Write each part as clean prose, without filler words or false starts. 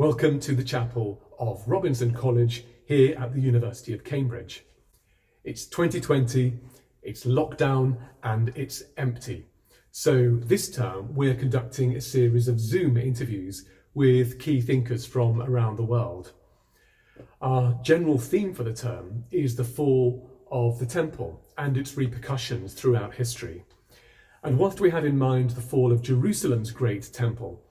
Welcome to the chapel of Robinson College here at the University of Cambridge. It's 2020, it's lockdown and it's empty. So this term we're conducting a series of Zoom interviews with key thinkers from around the world. Our general theme for the term is the fall of the temple and its repercussions throughout history. And whilst we have in mind the fall of Jerusalem's great temple,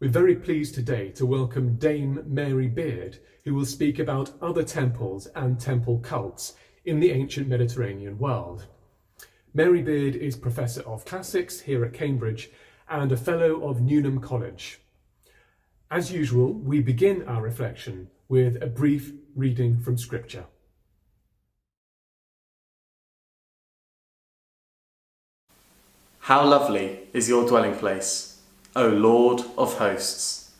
we're very pleased today to welcome Dame Mary Beard, who will speak about other temples and temple cults in the ancient Mediterranean world. Mary Beard is Professor of Classics here at Cambridge and a Fellow of Newnham College. As usual, we begin our reflection with a brief reading from Scripture. How lovely is your dwelling place, O Lord of hosts!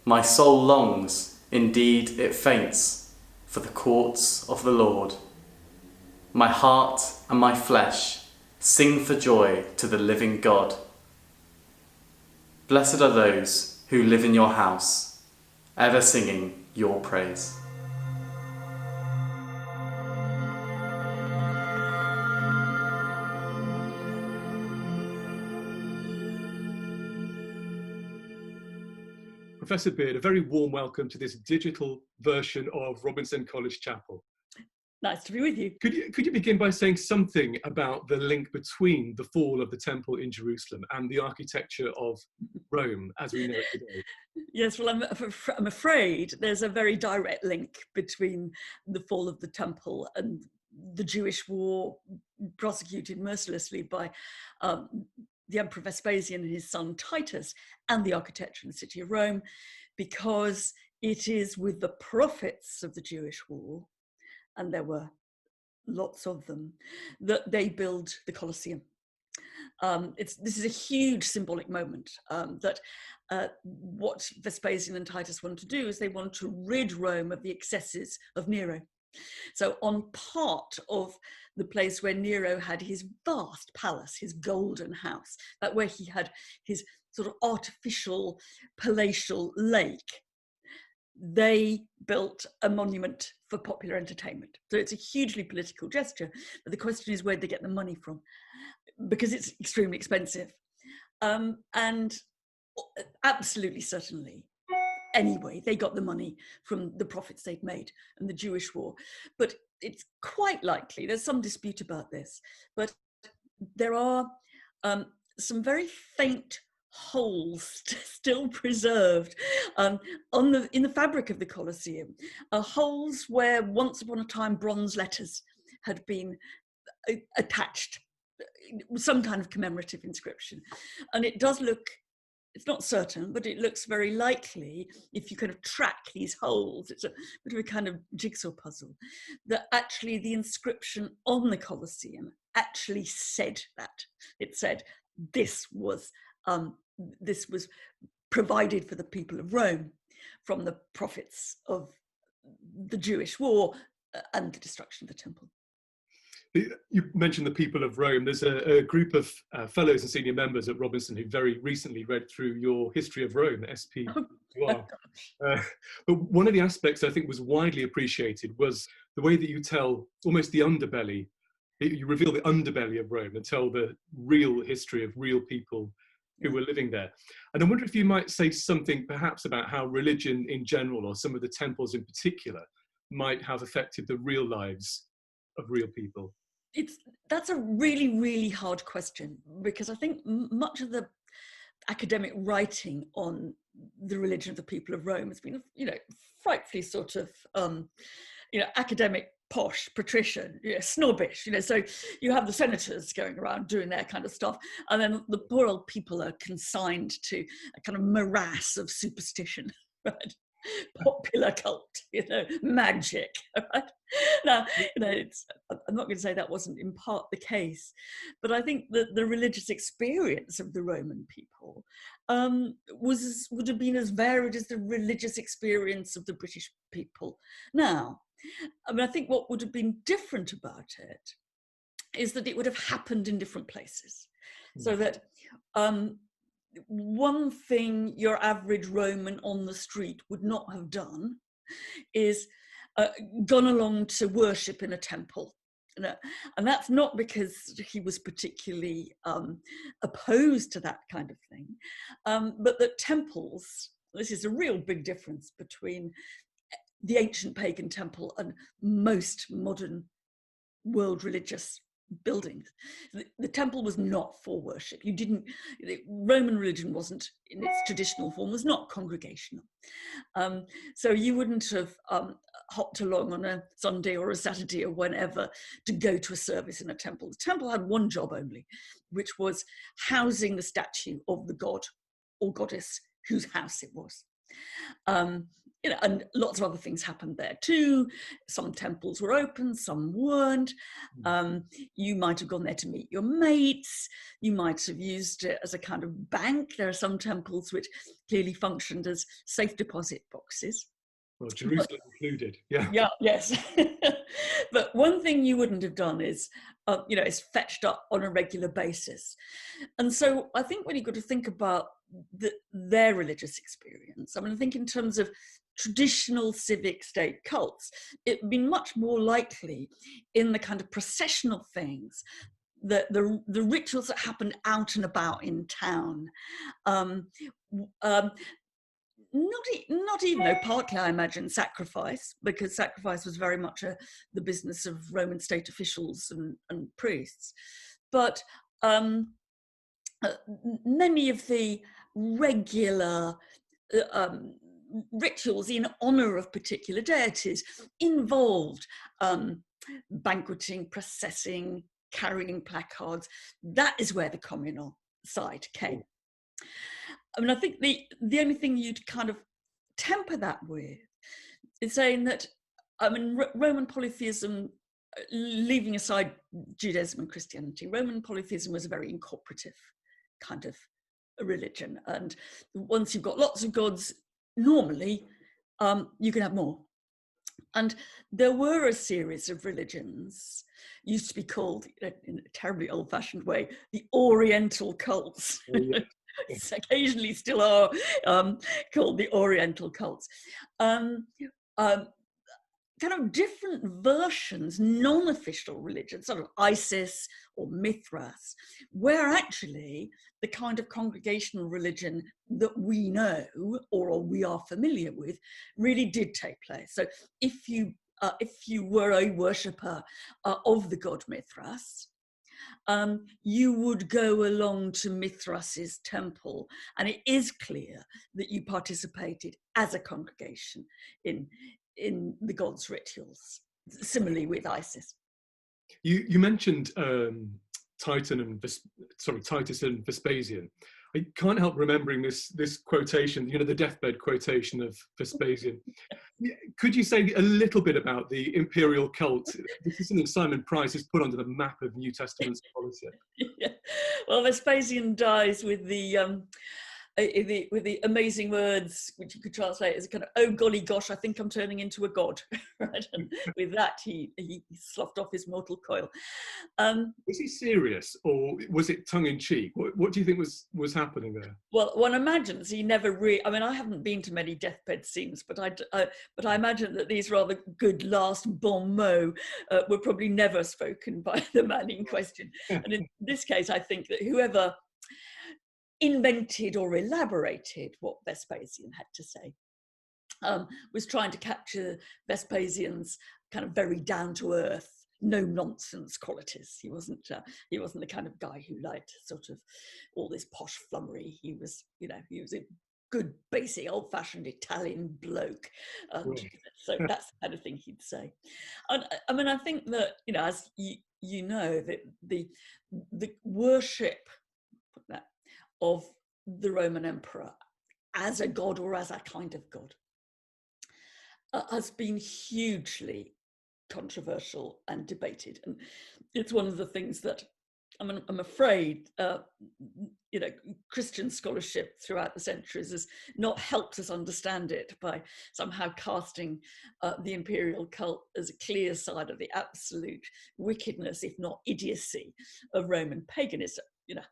My soul longs, indeed it faints, for the courts of the Lord. My heart and my flesh sing for joy to the living God. Blessed are those who live in your house, ever singing your praise. Professor Beard, a very warm welcome to this digital version of Robinson College Chapel. Nice to be with you. Could you begin by saying something about the link between the fall of the temple in Jerusalem and the architecture of Rome as we know it today? Yes, well, I'm afraid there's a very direct link between the fall of the temple and the Jewish war prosecuted mercilessly by the Emperor Vespasian and his son Titus, and the architecture in the city of Rome, because it is with the prophets of the Jewish war, and there were lots of them, that they build the Colosseum. This is a huge symbolic moment that what Vespasian and Titus wanted to do is they wanted to rid Rome of the excesses of Nero. So on part of the place where Nero had his vast palace, his golden house, that where he had his sort of artificial palatial lake, they built a monument for popular entertainment. So it's a hugely political gesture, but the question is where they get the money from, because it's extremely expensive. And absolutely certainly, anyway, they got the money from the profits they'd made and the Jewish war. But it's quite likely, there's some dispute about this, but there are some very faint holes still preserved in the fabric of the Colosseum, holes where once upon a time bronze letters had been attached, some kind of commemorative inscription. And it does look, it's not certain, but it looks very likely, if you kind of track these holes, it's a bit of a kind of jigsaw puzzle, that actually the inscription on the Colosseum actually said that. It said, this was provided for the people of Rome from the profits of the Jewish war and the destruction of the temple. You mentioned the people of Rome. There's a group of fellows and senior members at Robinson who very recently read through your History of Rome, SPR. But one of the aspects I think was widely appreciated was the way that you tell almost the underbelly. You reveal the underbelly of Rome and tell the real history of real people who were living there. And I wonder if you might say something perhaps about how religion in general, or some of the temples in particular, might have affected the real lives of real people. That's a really, really hard question, because I think much of the academic writing on the religion of the people of Rome has been, frightfully sort of, academic, posh, patrician, snobbish, so you have the senators going around doing their kind of stuff, and then the poor old people are consigned to a kind of morass of superstition, right? Popular cult, magic, right? Now, I'm not going to say that wasn't in part the case, but I think that the religious experience of the Roman people would have been as varied as the religious experience of the British people now. I think what would have been different about it is that it would have happened in different places, so that one thing your average Roman on the street would not have done is gone along to worship in a temple. And that's not because he was particularly opposed to that kind of thing, but that temples, this is a real big difference between the ancient pagan temple and most modern world religious buildings. The temple was not for worship. Roman religion wasn't, in its traditional form, was not congregational. So you wouldn't have hopped along on a Sunday or a Saturday or whenever to go to a service in a temple. The temple had one job only, which was housing the statue of the god or goddess whose house it was. And lots of other things happened there too. Some temples were open, some weren't. You might have gone there to meet your mates. You might have used it as a kind of bank. There are some temples which clearly functioned as safe deposit boxes. Well, Jerusalem included, yeah. Yeah, yes. But one thing you wouldn't have done is, is fetched up on a regular basis. And so I think when you've got to think about their religious experience, I think in terms of traditional civic state cults, it would be much more likely in the kind of processional things, the rituals that happened out and about in town. Not even, though partly I imagine sacrifice, because sacrifice was very much the business of Roman state officials and priests. But many of the regular rituals in honor of particular deities involved banqueting, processing, carrying placards. That is where the communal side came. I think the only thing you'd kind of temper that with is saying that, Roman polytheism, leaving aside Judaism and Christianity, Roman polytheism was a very incorporative kind of a religion. And once you've got lots of gods, normally you can have more. And there were a series of religions, used to be called, in a terribly old-fashioned way, the Oriental cults. Oh, yeah. Occasionally still are called the Oriental cults. Kind of different versions, non-official religions, sort of Isis or Mithras, where actually the kind of congregational religion that we know or we are familiar with really did take place. So if you were a worshipper of the god Mithras, you would go along to Mithras's temple, and it is clear that you participated as a congregation in the god's rituals. Similarly with Isis. You mentioned Titus and Vespasian. I can't help remembering this quotation, the deathbed quotation of Vespasian. Could you say a little bit about the Imperial Cult? This is something Simon Price has put onto the map of New Testament scholarship. Yeah. Well, Vespasian dies with the amazing words, which you could translate as a kind of, oh golly gosh, I think I'm turning into a god. Right? And with that, he sloughed off his mortal coil. Was he serious, or was it tongue-in-cheek? What do you think was happening there? Well, one imagines he never really, I haven't been to many deathbed scenes, but I imagine that these rather good last bon mots were probably never spoken by the man in question. And in this case, I think that whoever invented or elaborated what Vespasian had to say was trying to capture Vespasian's kind of very down-to-earth, no-nonsense qualities. He wasn't the kind of guy who liked sort of all this posh flummery. He was a good, basic, old-fashioned Italian bloke. So that's the kind of thing he'd say. And I think that, as you know, that the worship of the Roman emperor as a god or as a kind of god has been hugely controversial and debated. And it's one of the things that I'm afraid, Christian scholarship throughout the centuries has not helped us understand it by somehow casting the imperial cult as a clear side of the absolute wickedness, if not idiocy, of Roman paganism.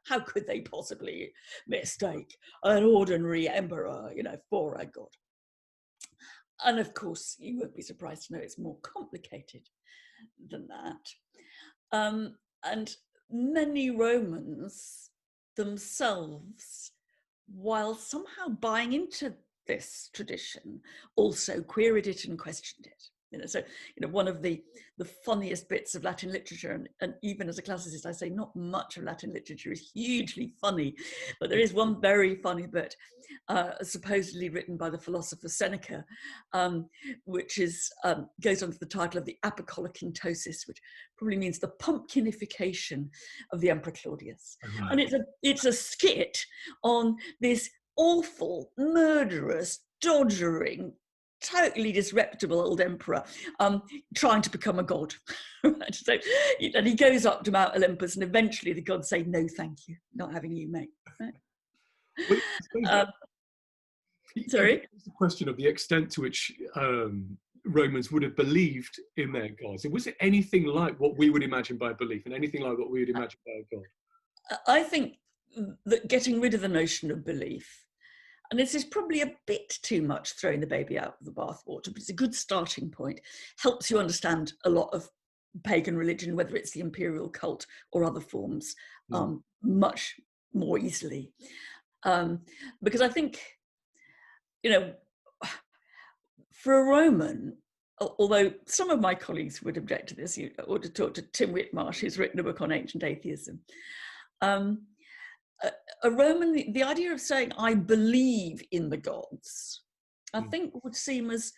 how could they possibly mistake an ordinary emperor, for a god? And of course, you won't be surprised to know it's more complicated than that. And many Romans themselves, while somehow buying into this tradition, also queried it and questioned it. So one of the funniest bits of Latin literature, and even as a classicist, I say not much of Latin literature is hugely funny, but there is one very funny bit, supposedly written by the philosopher Seneca, which goes under the title of the apocolocyntosis, which probably means the pumpkinification of the Emperor Claudius. Right. And it's a skit on this awful, murderous, dodgering, totally disreputable old emperor trying to become a god. Right? So, and he goes up to Mount Olympus, and eventually the gods say, "No, thank you, not having you, mate." Right? Well, Sorry? it's a question of the extent to which Romans would have believed in their gods. Was it anything like what we would imagine by belief, and anything like what we would imagine by a god? I think that getting rid of the notion of belief, and this is probably a bit too much throwing the baby out with the bathwater, but it's a good starting point, helps you understand a lot of pagan religion, whether it's the Imperial Cult or other forms, much more easily. Because I think, for a Roman, although some of my colleagues would object to this, you ought to talk to Tim Whitmarsh, who's written a book on ancient atheism. A Roman, the idea of saying "I believe in the gods," I think would seem as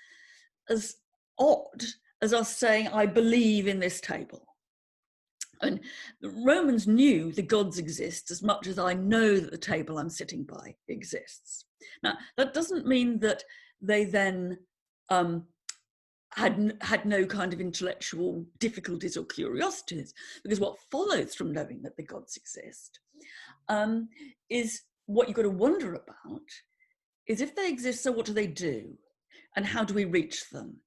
odd as us saying "I believe in this table." And the Romans knew the gods exist as much as I know that the table I'm sitting by exists. Now, that doesn't mean that they then had no kind of intellectual difficulties or curiosities, because what follows from knowing that the gods exist is what you've got to wonder about is, if they exist, so what do they do? And how do we reach them?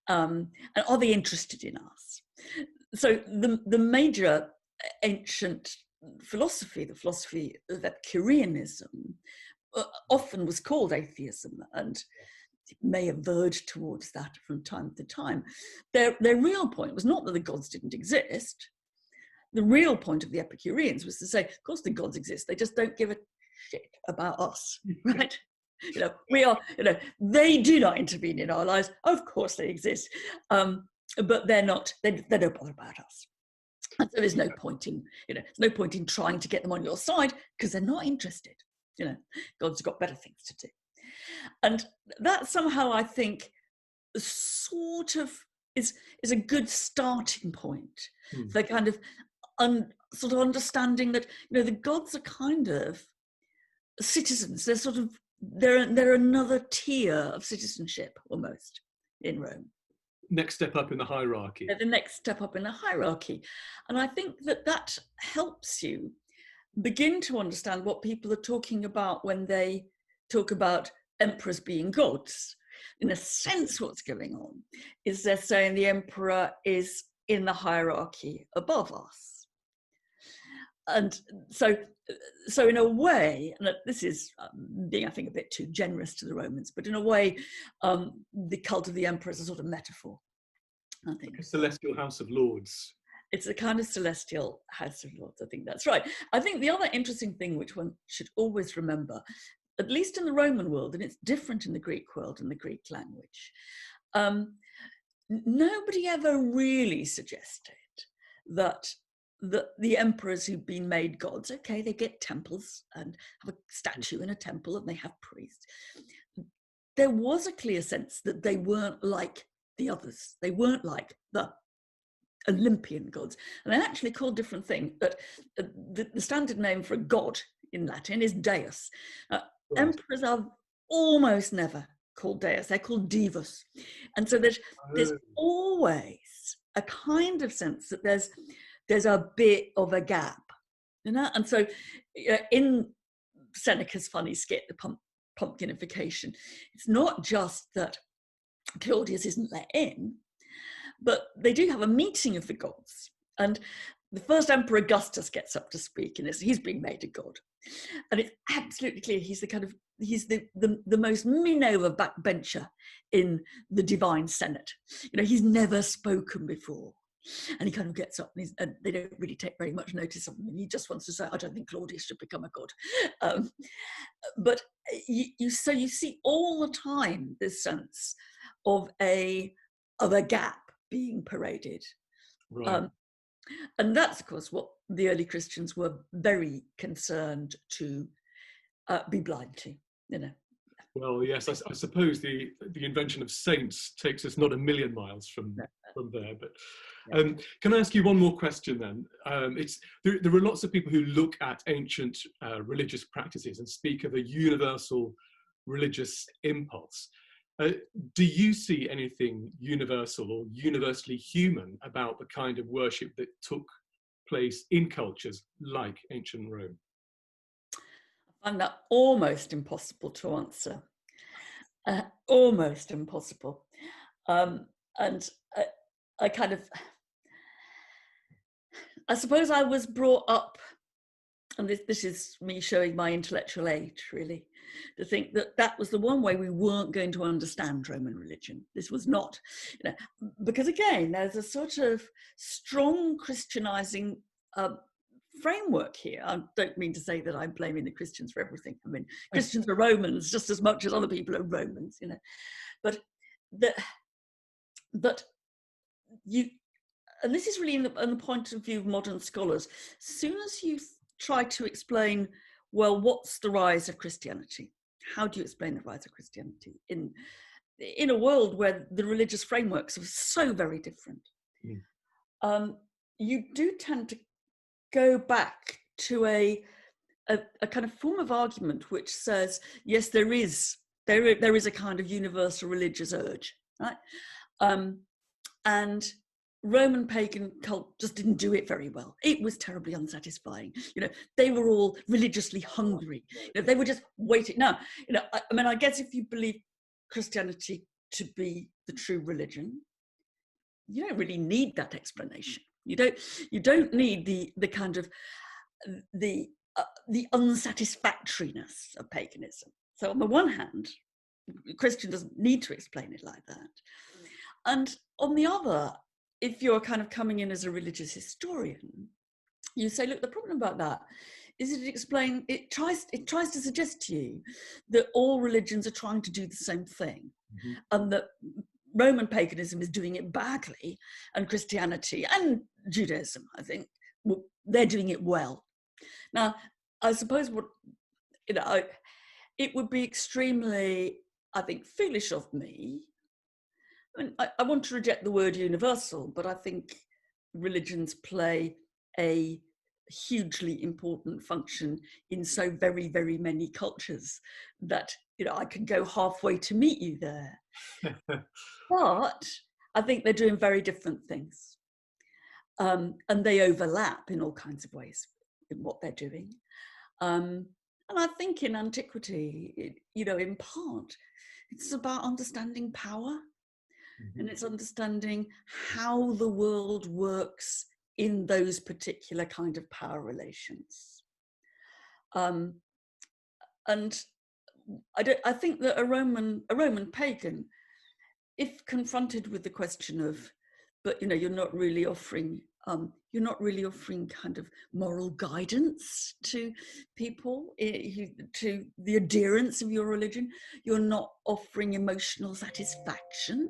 And are they interested in us? So the major ancient philosophy, the philosophy of Epicureanism, often was called atheism, and it may have verged towards that from time to time. Their real point was not that the gods didn't exist. The real point of the Epicureans was to say, of course the gods exist, they just don't give a shit about us, right? We are, they do not intervene in our lives. Of course they exist, but they're not, they don't bother about us. And so there's no point in, there's no point in trying to get them on your side, because they're not interested. God's got better things to do. And that somehow, I think, sort of is a good starting point for kind of sort of understanding that, the gods are kind of citizens. They're sort of, they're another tier of citizenship almost in Rome. Next step up in the hierarchy. The next step up in the hierarchy. And I think that helps you begin to understand what people are talking about when they talk about emperors being gods. In a sense, what's going on is they're saying the emperor is in the hierarchy above us. And so in a way, and this is being, I think, a bit too generous to the Romans, but in a way, the cult of the emperor is a sort of metaphor, I think. A celestial house of lords. It's a kind of celestial house of lords. I think that's right. I think the other interesting thing which one should always remember, at least in the Roman world, and it's different in the Greek world and the Greek language, nobody ever really suggested that the emperors who've been made gods, okay, they get temples and have a statue in a temple and they have priests. There was a clear sense that they weren't like the others. They weren't like the Olympian gods. And they're actually called different things, but the standard name for a god in Latin is deus. Emperors are almost never called deus, they're called divus. And so there's always a kind of sense that there's a bit of a gap, and so in Seneca's funny skit, the pumpkinification, it's not just that Claudius isn't let in, but they do have a meeting of the gods, and the first Emperor Augustus gets up to speak, and he's being made a god, and it's absolutely clear he's the most minnow of backbencher in the divine Senate. He's never spoken before, and he kind of gets up, and they don't really take very much notice of him, and he just wants to say, I don't think Claudius should become a god. But you see all the time this sense of a gap being paraded. Right. And that's, of course, what the early Christians were very concerned to be blind to, Well, yes, I suppose the invention of saints takes us not a million miles from there. But can I ask you one more question then? There are lots of people who look at ancient religious practices and speak of a universal religious impulse. Do you see anything universal or universally human about the kind of worship that took place in cultures like ancient Rome? I find that almost impossible to answer. Almost impossible. And I suppose I was brought up, and this is me showing my intellectual age, really, to think that was the one way we weren't going to understand Roman religion. This was not, because again, there's a sort of strong Christianizing framework here. I don't mean to say that I'm blaming the Christians for everything. I mean, Christians are Romans just as much as other people are Romans, but you, and this is really in the point of view of modern scholars, as soon as you try to explain, well, what's the rise of Christianity? How do you explain the rise of Christianity in a world where the religious frameworks are so very different? You do tend to go back to a kind of form of argument which says, yes, there is a kind of universal religious urge, right? And Roman pagan cult just didn't do it very well. It was terribly unsatisfying. They were all religiously hungry. They were just waiting. Now, I guess if you believe Christianity to be the true religion, you don't really need that explanation. You don't need the kind of the unsatisfactoriness of paganism. So on the one hand, a Christian doesn't need to explain it like that. And on the other, if you're kind of coming in as a religious historian, you say, look, the problem about that is it tries to suggest to you that all religions are trying to do the same thing, and that Roman paganism is doing it badly, and Christianity and Judaism, I think, they're doing it well. Now, I suppose it would be extremely, I think, foolish of me. I want to reject the word universal, but I think religions play a hugely important function in so very, very many cultures that, I can go halfway to meet you there. But I think they're doing very different things. And they overlap in all kinds of ways in what they're doing. And I think in antiquity, in part, it's about understanding power. And it's understanding how the world works in those particular kind of power relations. And I think that a Roman pagan, if confronted with the question of, but you're not really offering kind of moral guidance to people, to the adherents of your religion, you're not offering emotional satisfaction.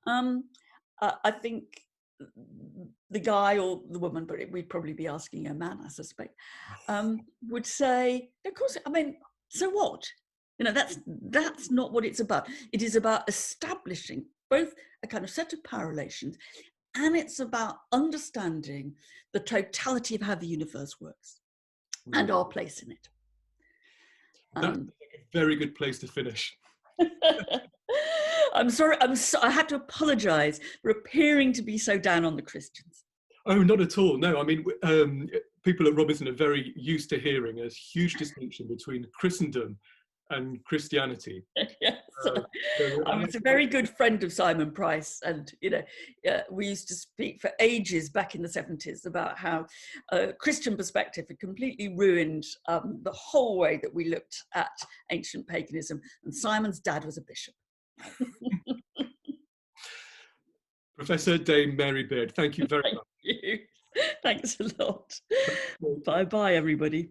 I think the guy or the woman, but we'd probably be asking a man, I suspect, would say, of course, so what? That's not what it's about. It is about establishing both a kind of set of power relations, and it's about understanding the totality of how the universe works and our place in it. That's a very good place to finish. I'm sorry, I had to apologise for appearing to be so down on the Christians. Oh, not at all. No, people at Robinson are very used to hearing a huge distinction between Christendom and Christianity. Yes. I was a very good friend of Simon Price, and we used to speak for ages back in the 70s about how Christian perspective had completely ruined the whole way that we looked at ancient paganism, and Simon's dad was a bishop. Professor Dame Mary Beard, thank you very much. Thanks a lot. Bye bye, everybody.